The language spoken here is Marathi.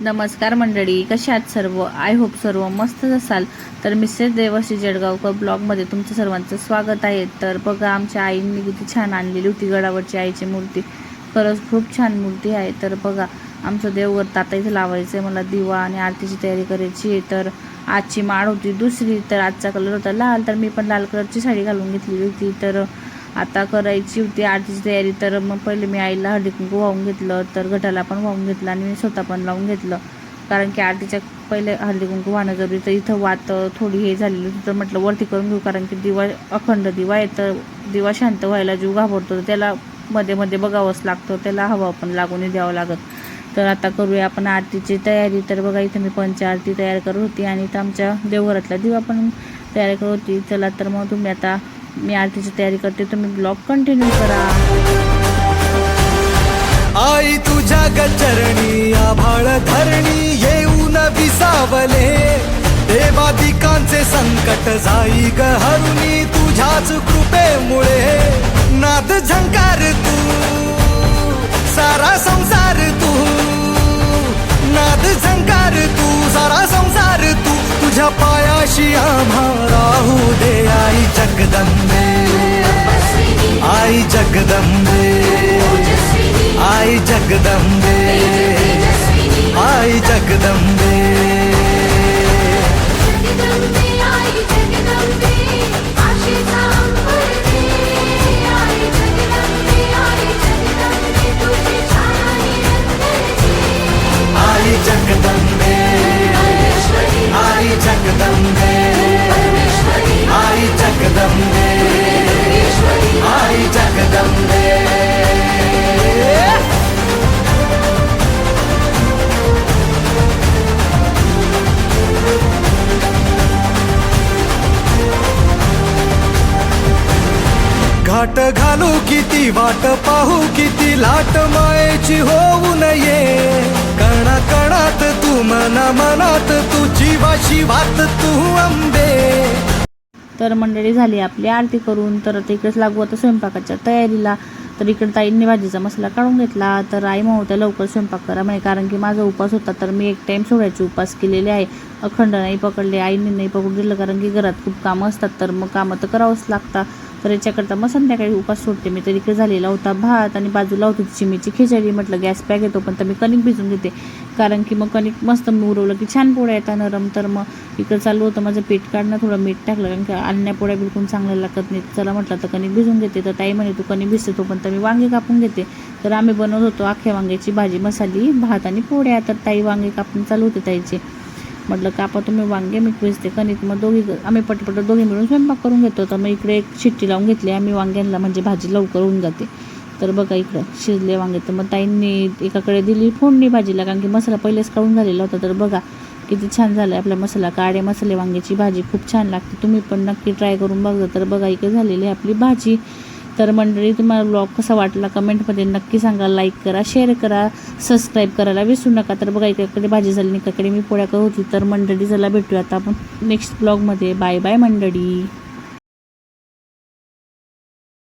नमस्कार मंडळी, कशा आहात सर्व? आय होप सर्व मस्तच असाल. तर मिसेस देवश्री जळगावकर ब्लॉगमध्ये तुमचं सर्वांचं स्वागत आहे. तर बघा, आमच्या आईंनी किती छान आणलेली होती गडावरची आईची मूर्ती. खरंच खूप छान मूर्ती आहे. तर बघा, आमचं देवघर ताता इथं लावायचं आहे. मला दिवा आणि आरतीची तयारी करायची आहे. तर आजची माळ होती दुसरी, तर आजचा कलर होता लाल. तर मी पण लाल कलरची साडी घालून घेतलेली होती. तर आता करायची होती आरतीची तयारी. तर मग पहिले मी आईला हळदी कुंकू वाहून घेतलं, तर घटाला पण वाहून घेतलं आणि मी स्वतः पण लावून घेतलं. कारण की आरतीच्या पहिले हळदी कुंकू वाहणं जरुरी. तर इथं वात थोडी हे झालेली होती, तर म्हटलं वरती करून घेऊ. कारण की दिवा अखंड दिवा आहे, तर दिवा शांत व्हायला जीव घाबरतो. तर त्याला मध्ये मध्ये बघावंच लागतं, त्याला हवा पण लागून द्यावं लागत. तर आता करूया आपण आरतीची तयारी. तर बघा, इथं मी पंचारती तयार करत होती आणि इथं आमच्या देवघरातला दिवा पण तयार करत होती. चला, तर मग तुम्ही आता मी आरतीची तयारी करते, तुम्ही ब्लॉग कंटिन्यू करा. आई तुझ्या गचरणी आभाळ धरणी येऊन विसावले. देवादिकांचे संकट जाई ग हरुणी तुझ्याच कृपेमुळे. नाद झंकार तू सारा संसार तू, नाद झंकार तू सारा संसार तू. तुझ्या पायाशी आम्हा राहू दे आई जगदंबे, आई जगदंबे, आई जगदंबे, आई जगदंबे. आई जगदंबे, आई जगदंबे, आई जगदंबे, आई जगदंबे. घाट घालू किती वाट पाहू किती लाट मायेची होऊ नये. कणा कणात तू मना मनात तू जीवाशी वात तू अंबे. तर मंडळी, झाली आपली आरती करून. तर आता इकडेच लागू आता स्वयंपाकाच्या तयारीला. तर इकडे ताईंनी भाजीचा मसाला काढून घेतला. तर आई म्हणते लवकर स्वयंपाक करा म्हणे, कारण की माझा उपास होता. तर मी एक टाईम सोडायचे उपास केलेले आहे, अखंड नाही पकडले. आईने नाही पकडून दिलं, कारण की घरात खूप कामं असतात. तर मग कामं तर करावंच लागतात. तर याच्याकरता मग संध्याकाळी उपास सोडते मी. तर इकडे झालेला होता भात आणि बाजूला होती चिमीची खिचडी. म्हटलं गॅस पॅक येतो, पण तर मी कणिक भिजून घेते, कारण की मग कणिक मस्त मुरवलं की छान पोळ्या येतात नरम. तर मग इकडं चालू होतं माझं पीठ काढणं, थोडं मीठ टाकलं, कारण की आणण्या पोळ्या बिलकुल चांगल्या लागत नाहीत. चला म्हटलं तर कणिक भिजून घेते. तर ताई म्हणे तू कणिक भिजते, तो पण तर मी वांगे कापून घेते. तर आम्ही बनवत होतो अख्ख्या वांग्याची भाजी, मसाली भात आणि पोळ्या. तर ताई वांगे कापून चालू होते ताईचे. म्हटलं कापा तुम्ही वांगे, मी भिजते कणिक. मग आम्ही पटपट दोघे मिळून स्वयंपाक करून घेतो. तर मग इकडे एक शिट्टी लावून घेतली आम्ही वांग्यांना, म्हणजे भाजी लवकर होऊन जाते. तर बघा, इकडं शिजले वांगे. तर मग ताईंनी एकाकडे दिली फोडणी भाजीला, कारण की मसाला पहिलेच काढून झालेला होता. तर बघा किती छान झालं आपला मसाला. काळे मसाले वांग्याची भाजी खूप छान लागते, तुम्ही पण नक्की ट्राय करून बघा. तर बघा, इकडे झालेली आहे आपली भाजी. तर मंडळी, तुम्हाला ब्लॉग कसा वाटला कमेंटमध्ये नक्की सांगा. लाईक करा, शेअर करा, सबस्क्राईब करायला विसरू नका. तर बघा, एकाकडे भाजी झाली, एकाकडे मी पोळ्या करत होती. तर मंडळी, चला भेटूया आता आपण नेक्स्ट ब्लॉगमध्ये. बाय बाय मंडळी.